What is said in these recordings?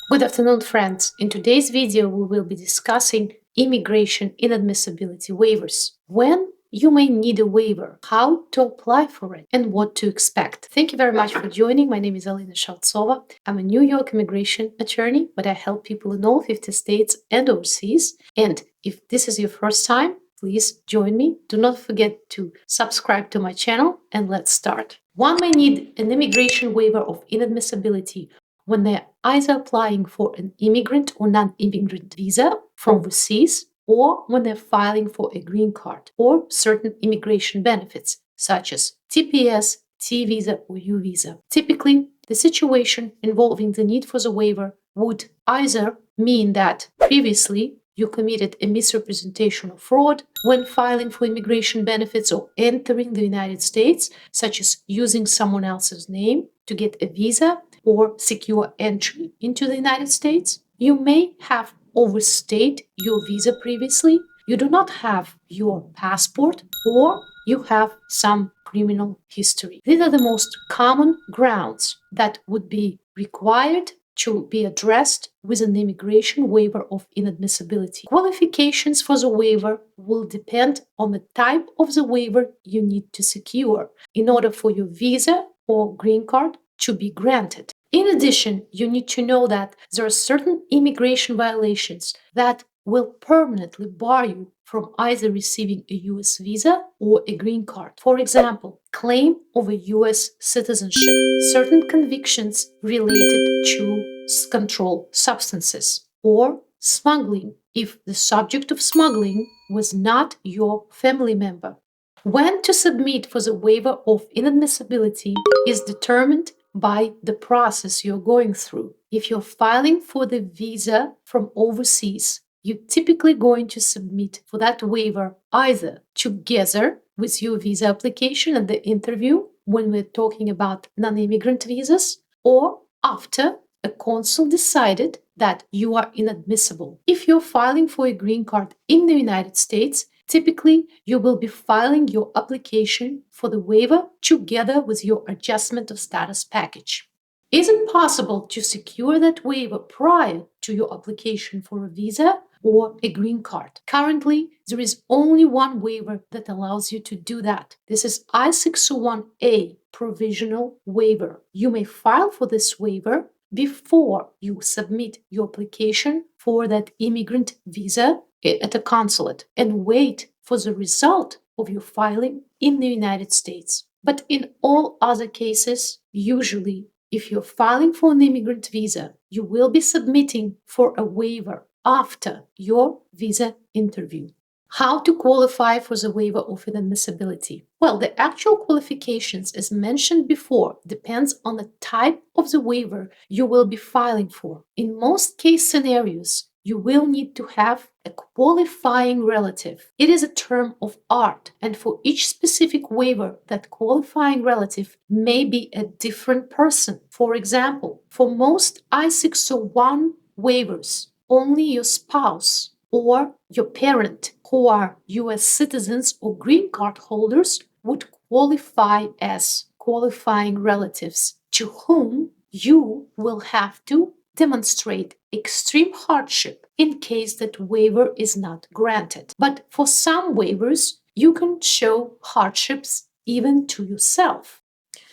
Good afternoon, friends. In today's video, we will be discussing immigration inadmissibility waivers. When you may need a waiver, how to apply for it, and what to expect. Thank you very much for joining. My name is Alena Shautsova. I'm a New York immigration attorney, but I help people in all 50 states and overseas. And if this is your first time, please join me. Do not forget to subscribe to my channel, and let's start. One may need an immigration waiver of inadmissibility when they're either applying for an immigrant or non-immigrant visa from overseas, or when they're filing for a green card or certain immigration benefits such as TPS, T visa, or U visa. Typically, the situation involving the need for the waiver would either mean that previously you committed a misrepresentation or fraud when filing for immigration benefits or entering the United States, such as using someone else's name to get a visa or secure entry into the United States. You may have overstayed your visa previously, you do not have your passport, or you have some criminal history. These are the most common grounds that would be required to be addressed with an immigration waiver of inadmissibility. Qualifications for the waiver will depend on the type of the waiver you need to secure in order for your visa or green card to be granted. In addition, you need to know that there are certain immigration violations that will permanently bar you from either receiving a U.S. visa or a green card. For example, claim of a U.S. citizenship, certain convictions related to controlled substances, or smuggling if the subject of smuggling was not your family member. When to submit for the waiver of inadmissibility is determined by the process you're going through. If you're filing for the visa from overseas, you're typically going to submit for that waiver either together with your visa application and the interview when we're talking about non-immigrant visas, or after a consul decided that you are inadmissible. If you're filing for a green card in the United States, typically, you will be filing your application for the waiver together with your adjustment of status package. Is it possible to secure that waiver prior to your application for a visa or a green card? Currently, there is only one waiver that allows you to do that. This is I-601A provisional waiver. You may file for this waiver before you submit your application for that immigrant visa at a consulate and wait for the result of your filing in the United States. But in all other cases, usually, if you're filing for an immigrant visa, you will be submitting for a waiver after your visa interview. How to qualify for the waiver of inadmissibility? Well, the actual qualifications, as mentioned before, depends on the type of the waiver you will be filing for. In most case scenarios, you will need to have a qualifying relative. It is a term of art, and for each specific waiver, that qualifying relative may be a different person. For example, for most I-601 waivers, only your spouse or your parent who are U.S. citizens or green card holders would qualify as qualifying relatives, to whom you will have to demonstrate extreme hardship in case that waiver is not granted. But for some waivers, you can show hardships even to yourself.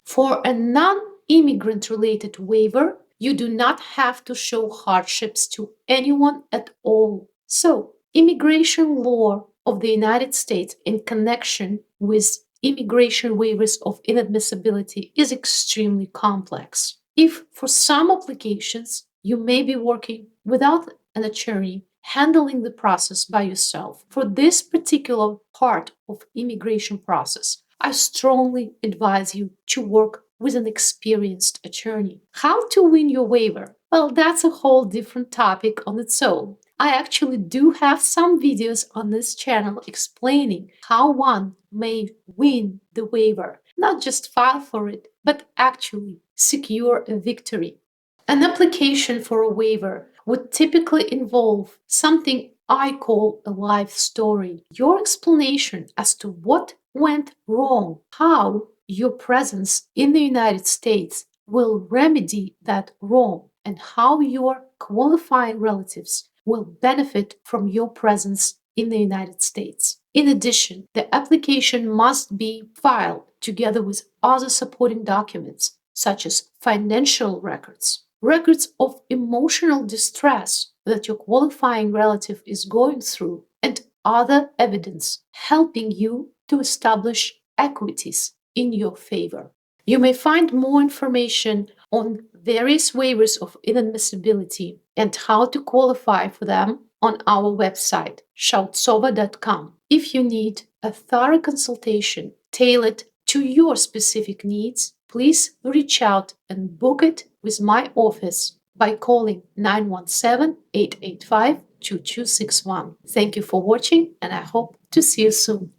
For a non-immigrant related waiver, you do not have to show hardships to anyone at all. So, immigration law of the United States in connection with immigration waivers of inadmissibility is extremely complex. If for some applications you may be working without an attorney handling the process by yourself, for this particular part of immigration process, I strongly advise you to work with an experienced attorney. How to win your waiver? Well, that's a whole different topic on its own. I actually do have some videos on this channel explaining how one may win the waiver, not just file for it, but actually secure a victory. An application for a waiver would typically involve something I call a life story. Your explanation as to what went wrong, how your presence in the United States will remedy that wrong, and how your qualifying relatives will benefit from your presence in the United States. In addition, the application must be filed together with other supporting documents, such as financial records, records of emotional distress that your qualifying relative is going through, and other evidence helping you to establish equities in your favor. You may find more information on various waivers of inadmissibility and how to qualify for them on our website, shautsova.com. If you need a thorough consultation tailored to your specific needs, please reach out and book it with my office by calling 917-885-2261. Thank you for watching, and I hope to see you soon.